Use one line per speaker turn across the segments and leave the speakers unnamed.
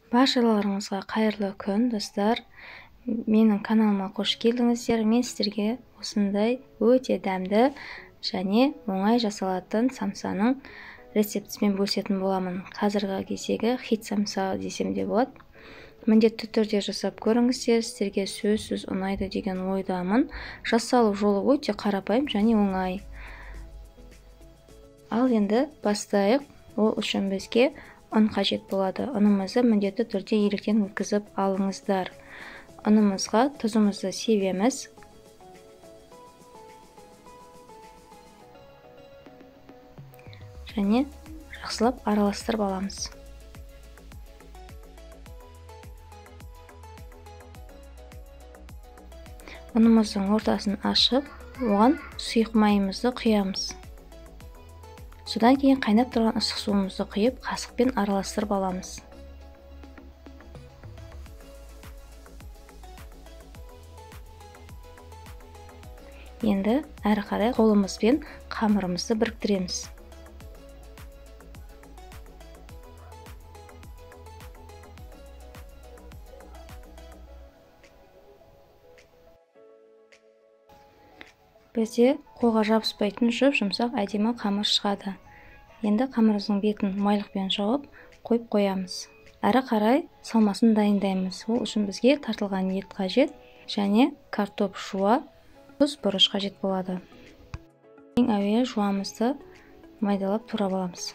Баршаларыңызға қайырлы күн, достар. Менің каналыма қош келдіңіздер. Мен сіздерге осындай өте дәмді және оңай жасалатын самсаның рецептісімен бөлісетін боламын. Қазіргі кездегі хит самса десем де болады. Міндетті түрде жасап көріңіздер, сіздерге сөзсіз ұнайды деген ойдамын. Жасалу жолы өте қарапайым және оңай. Ал енді бастайық. Ол үшін бізге ұн қажет болады. Ұнымызды міндетті түрде електен өткізіп алыңыздар. Ұнымызға тұзымызды себеміз. Және жақсылап араластырып аламыз. Ұнымыздың ортасын ашып, оған сұйық майымызды құямыз. Содан кейін қайнап тұрған ыстық суымызды құйып, қасықпен араластырып аламыз. Енді әрі қарай қолымызбен қамырымызды біріктіреміз. Бізде қолға жабыспайтын жұмсақ әдемі қамыр шығады. Енді қамырымыздың бетін майлықпен жауып, қойып қоямыз. Әрі қарай салмасын дайындаймыз. Ол үшін бізге тартылған ет қажет және картоп жуа, тұз, бұрыш қажет болады. Ең әуелі жуамызды майдалап турап аламыз.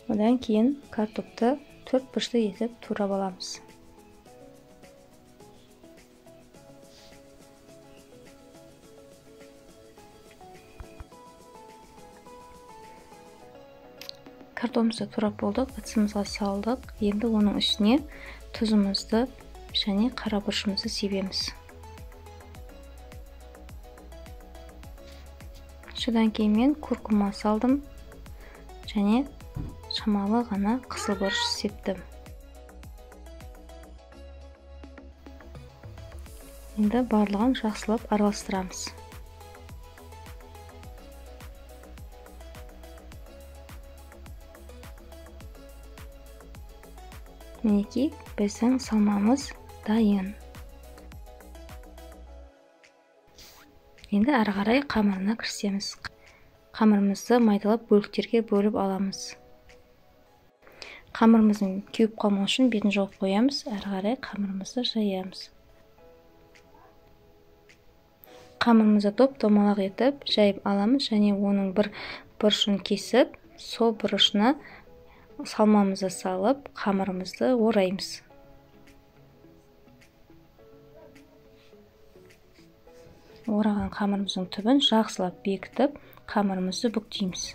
Одан кейін картопты төрт бұрышты етіп турап аламыз. Картопымызды турап болдық, ыдысымызға салдық. Енді оның үстіне тұзымызды және қара бұрышымызды себеміз. Содан кейін мен куркума салдым және шамалы ғана қызыл бұрыш септім. Енді барлығын жақсылап араластырамыз. Мінекей, біздің салмамыз дайын. Енді әрі қарай қамырына кірісеміз. Қамырымызды майдалап бөліктерге бөліп аламыз. Қамырымыздың кеуіп қалмау үшін бетін жауып қоямыз, әрі қарай қамырымызды жаямыз. Қамырымызды топ-томалақ етіп жайып аламыз және оның бір бұрышын кесіп, сол бұрышына салмамызды салып, қамырымызды ораймыз. Ораған қамырымыздың түбін жақсылап бекітіп, қамырымызды бүктейміз.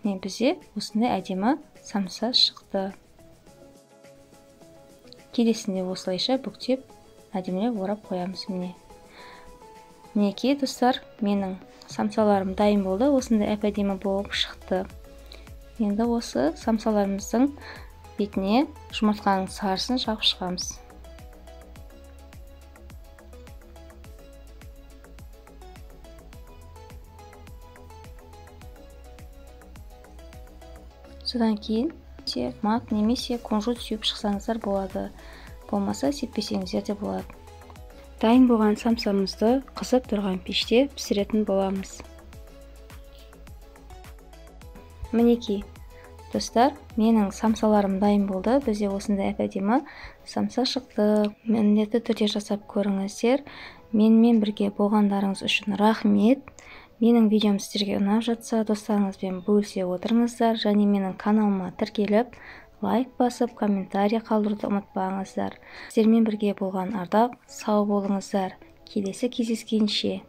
Бізде осындай әдемі самса шықты. Келесінде осылайша бүктеп, әдемілеп орап қоямыз. Мінекей, достар, менің самсаларым дайын болды. Осындай әп-әдемі болып шықты. Енді осы самсаларымыздың бетіне жұмыртқаның сарысын жағып шығамыз. Содан кейін мак немесе кунжут сүйіп шықсаңыздар болады. Болмаса сеппесеңіздер де болады. Дайын болған самсамызды қызып тұрған пеште пісіретін боламыз. Мінекей, достар, менің самсаларым дайын болды. Бізде осындай әп-әдемі самса шықты. Міндетті түрде жасап көріңіздер. Менімен бірге болғандарыңыз үшін рахмет. Менің видеом сіздерге ұнап жатса, достарыңызбен бөлісе отырыңыздар және менің каналыма тіркеліп, лайк басып, комментарий қалдыруды ұмытпаңыздар. Сіздермен бірге болған ардақ, сау болыңыздар. Келесі кездескенше.